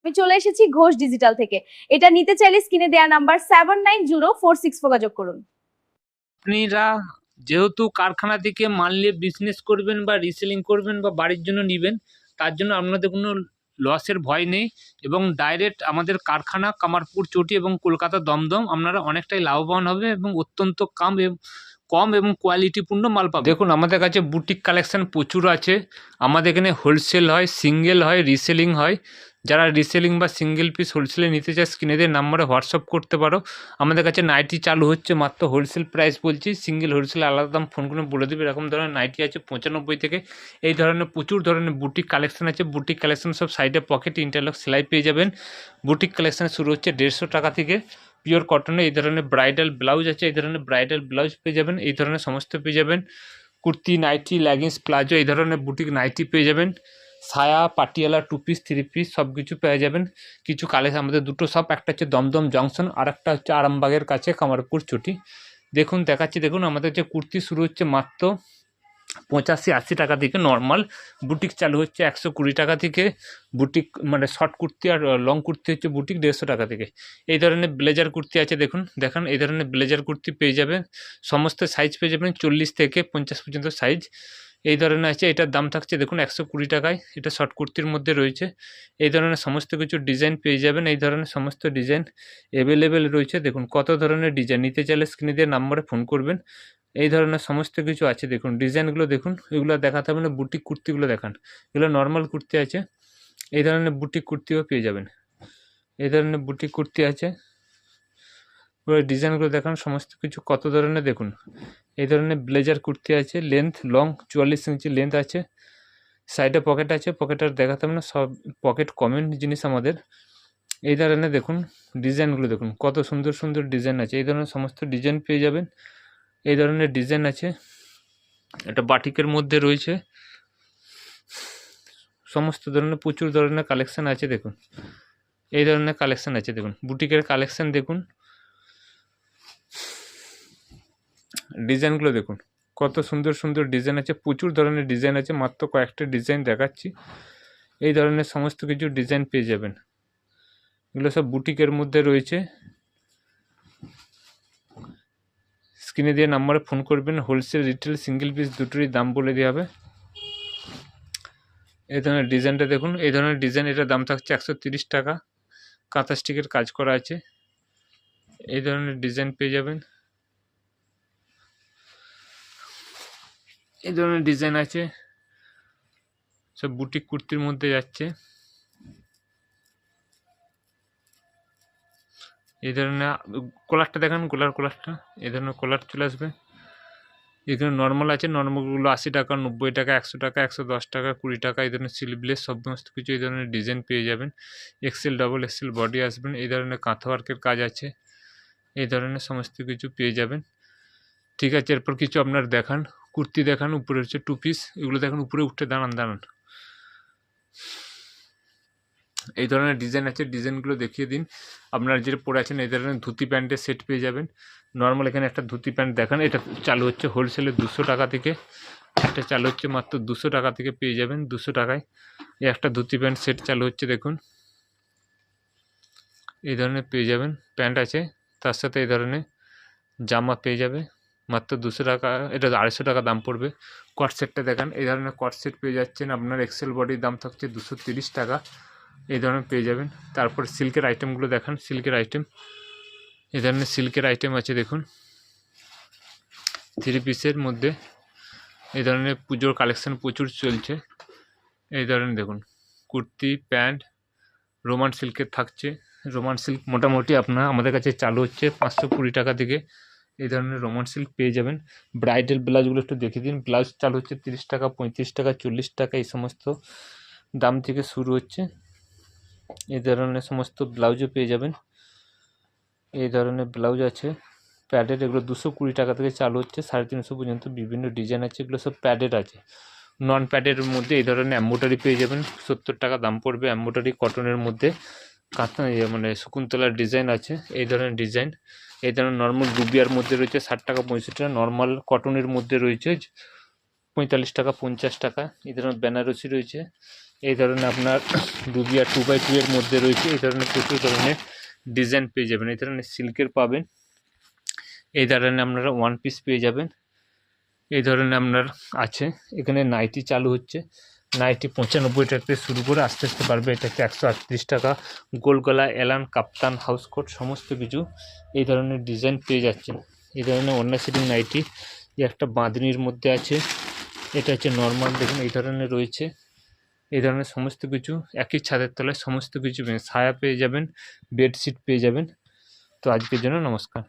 আমি চলে এসেছি ঘোষ ডিজিটাল থেকে। এটা নিতে চাইলে স্ক্রিনে দেওয়া নাম্বার 790464 যোগাযোগ করুন। আপনারা যেহেতু কারখানা থেকে মাল নিয়ে বিজনেস করবেন বা রিসেলিং করবেন বা বাড়ির জন্য নেবেন, তার জন্য আপনাদের কোনো লসের ভয় নেই এবং ডাইরেক্ট আমাদের কারখানা কামারপুর চটি এবং কলকাতা দমদম আপনারা অনেকটাই লাভবান হবে এবং অত্যন্ত কম এবং কোয়ালিটিপূর্ণ মাল পাবেন। দেখুন আমাদের কাছে বুটিক কালেকশান প্রচুর আছে। আমাদের এখানে হোলসেল হয়, সিঙ্গেল হয়, রিসেলিং হয়। যারা রিসেলিং বা সিঙ্গেল পিস হোলসেলে নিতে চায় স্ক্রিনে দিয়ে নাম্বারে হোয়াটসঅ্যাপ করতে পারো। আমাদের কাছে নাইটি চালু হচ্ছে, মাত্র হোলসেল প্রাইস বলছি, সিঙ্গেল হোলসেলে আলাদা দাম ফোন করে বলে দেবে। এরকম ধরনের নাইটি আছে 95 থেকে। এই ধরনের প্রচুর ধরনের বুটিক কালেকশান আছে। বুটিক কালেকশান সব সাইডে পকেট ইন্টারলক সেলাই পেয়ে যাবেন। বুটিক কালেকশান শুরু হচ্ছে 150 টাকা থেকে। পিওর কটনে এই ধরনের ব্রাইডাল ব্লাউজ আছে, এই ধরনের ব্রাইডাল ব্লাউজ পেয়ে যাবেন, এই ধরনের সমস্ত পেয়ে যাবেন। কুর্তি, নাইটি, লেগিংস, প্লাজো এই ধরনের বুটিক নাইটি পেয়ে যাবেন। সায়া, Patiala, two piece, three piece সব কিছু পেয়ে যাবেন। কিছু কালেকশন আমাদের দুটো শপ, একটা হচ্ছে দমদম জংশন আর একটা হচ্ছে আরামবাগের কাছে কামারপুর চটি। দেখুন দেখাচ্ছি, দেখুন আমাদের যে কুর্তি শুরু হচ্ছে মাত্র 85-80 টাকা থেকে। নর্মাল বুটিক চালু হচ্ছে 120 টাকা থেকে। বুটিক মানে শর্ট কুর্তি আর লং কুর্তি হচ্ছে বুটিক 150 টাকা থেকে। এই ধরনের ব্লেজার কুর্তি আছে, দেখান এই ধরনের ব্লেজার কুর্তি পেয়ে যাবেন। সমস্ত সাইজ পেয়ে যাবেন 40 থেকে 50 পর্যন্ত সাইজ এই ধরনের আছে। এটার দাম থাকছে দেখুন 120 টাকায়। এটা শর্ট কুর্তির মধ্যে রয়েছে। এই ধরনের সমস্ত কিছু ডিজাইন পেয়ে যাবেন। এই ধরনের সমস্ত ডিজাইন অ্যাভেলেবেল রয়েছে। দেখুন কত ধরনের ডিজাইন, নিতে চাইলে স্ক্রিনে দিয়ে নাম্বারে ফোন করবেন। এই ধরনের সমস্ত কিছু আছে। দেখুন ডিজাইনগুলো দেখুন, এগুলো দেখাতে হবে না, বুটিক কুর্তিগুলো দেখান। এগুলো নর্মাল কুর্তি আছে, এই ধরনের বুটিক কুর্তিও পেয়ে যাবেন। এই ধরনের বুটিক কুর্তি আছে, পুরো ডিজাইনগুলো দেখান সমস্ত কিছু কত ধরনের। দেখুন এই ধরনের ব্লেজার কুর্তি আছে, লেন্থ লং 44 ইঞ্চি লেন্থ আছে। সাইডে পকেট আছে, পকেট আর দেখাতে হবে না, সব পকেট কমন জিনিস আমাদের। এই ধরনের দেখুন ডিজাইনগুলো দেখুন কত সুন্দর সুন্দর ডিজাইন আছে। এই ধরনের সমস্ত ডিজাইন পেয়ে যাবেন। এই ধরনের ডিজাইন আছে, এটা বাটিকের মধ্যে রয়েছে। সমস্ত ধরনের প্রচুর ধরনের কালেকশান আছে। দেখুন এই ধরনের কালেকশান আছে, দেখুন বুটিকের কালেকশান দেখুন, ডিজাইনগুলো দেখুন কত সুন্দর সুন্দর ডিজাইন আছে। প্রচুর ধরনের ডিজাইন আছে, মাত্র কয়েকটা ডিজাইন দেখাচ্ছি। এই ধরনের সমস্ত কিছু ডিজাইন পেয়ে যাবেন। এগুলো সব বুটিকের মধ্যে রয়েছে। স্ক্রিনে দিয়ে নাম্বারে ফোন করবেন। হোলসেল, রিটেল, সিঙ্গেল পিস দুটোরই দাম বলে দেওয়া হবে। এই ধরনের ডিজাইনটা দেখুন, এই ধরনের ডিজাইন, এটার দাম থাকছে 130 টাকা। কাঁথা স্টিকের কাজ করা আছে, এই ধরনের ডিজাইন পেয়ে যাবেন। এই ধরনের ডিজাইন আছে, সব বুটিক কুর্তির মধ্যে যাচ্ছে। এই ধরনের কলারটা দেখান, কলারটা এই ধরনের কলার চলে আসবে। এখানে নর্মাল আছে, নর্মালগুলো 80 টাকা, 90 টাকা, 100 টাকা, 110 টাকা, 20 টাকা। এই ধরনের স্লিভলেস সমস্ত কিছু এই ধরনের ডিজাইন পেয়ে যাবেন। এক্সেল, ডবল এক্সেল বডি আসবেন। এই ধরনের কাঁথা ওয়ার্কের কাজ আছে, এই ধরনের সমস্ত কিছু পেয়ে যাবেন। ঠিক আছে, এরপর কিছু আপনার দেখান, কুর্তি দেখান। উপরে হচ্ছে টু পিস, এগুলো দেখুন উপরে উঠে দাঁড়ান। এই ধরনের ডিজাইন আছে, ডিজাইনগুলো দেখিয়ে দিন। আপনারা যেটা পরে আছেন এই ধরনের ধুতি প্যান্টের সেট পেয়ে যাবেন। নর্মাল এখানে একটা ধুতি প্যান্ট দেখান, এটা চালু হচ্ছে হোলসেলে 200 টাকা থেকে। এটা চালু হচ্ছে মাত্র 200 টাকা থেকে পেয়ে যাবেন, 200 টাকায়। এই একটা ধুতি প্যান্ট সেট চালু হচ্ছে দেখুন, এই ধরনের পেয়ে যাবেন। প্যান্ট আছে, তার সাথে এই ধরনের জামা পেয়ে যাবে মাত্র 200 টাকা। এটা 250 টাকা দাম পড়বে। কট সেটটা দেখান, এই ধরনের কট সেট পেয়ে যাচ্ছেন। আপনার এক্সেল বডির দাম থাকছে 230 টাকা, এই ধরনের পেয়ে যাবেন। তারপর সিল্কের আইটেমগুলো দেখান, সিল্কের আইটেম, এই ধরনের সিল্কের আইটেম আছে দেখুন। থ্রি পিসের মধ্যে এই ধরনের পুজোর কালেকশান প্রচুর চলছে। এই ধরনের দেখুন কুর্তি, প্যান্ট রোমান সিল্কের থাকছে। রোমান সিল্ক মোটামুটি আপনার আমাদের কাছে চালু হচ্ছে 520 টাকা থেকে। এই ধরনের রোমান সিল্ক পেয়ে যাবেন। ব্রাইডাল ব্লাউজগুলো একটু দেখে দিন। ব্লাউজ চালু হচ্ছে 30 টাকা, 35 টাকা, 40 টাকা, এই সমস্ত দাম থেকে শুরু হচ্ছে। এই ধরনের সমস্ত ব্লাউজও পেয়ে যাবেন। এই ধরনের ব্লাউজ আছে প্যাডেড, এগুলো 220 টাকা থেকে চালু হচ্ছে 350 পর্যন্ত। বিভিন্ন ডিজাইন আছে, এগুলো সব প্যাডেড আছে। নন প্যাডের মধ্যে এই ধরনের এম্ব্রয়ডারি পেয়ে যাবেন, 70 টাকা দাম পড়বে। এম্ব্রয়ডারি কটনের মধ্যে কাঁথা মানে শকুন্তলার ডিজাইন আছে, এই ধরনের ডিজাইন। এই ধরনের নর্মাল ডুবিয়ার মধ্যে রয়েছে 60 টাকা, 65 টাকা। নর্মাল কটনের মধ্যে রয়েছে 45 টাকা, 50 টাকা। এই ধরনের বেনারসি রয়েছে, এই ধরনের আপনার রুবি আর 2x2 এর মধ্যে রয়েছে। এই ধরনের প্রচুর ধরনের ডিজাইন পেয়ে যাবেন। এই ধরনের সিল্কের পাবেন, এই ধরনের আপনারা ওয়ান পিস পেয়ে যাবেন। এই ধরনের আপনার আছে। এখানে নাইটি চালু হচ্ছে, নাইটি 95 টাকা থেকে শুরু করে আস্তে আস্তে বাড়বে, এটা হচ্ছে 138 টাকা। গোলগলা, এলান, কাপ্তান, হাউস কোট সমস্ত কিছু এই ধরনের ডিজাইন পেয়ে যাচ্ছেন। এই ধরনের অন্য সিটিং নাইটি একটা বাঁধনির মধ্যে আছে, এটা হচ্ছে নর্মাল, দেখুন এই ধরনের রয়েছে। এই ধরনের সমস্ত কিছু একই ছাদের তলায় সমস্ত কিছু ছায়া পেয়ে যাবেন, বেডশিট পেয়ে যাবেন। তো আজকের জন্য নমস্কার।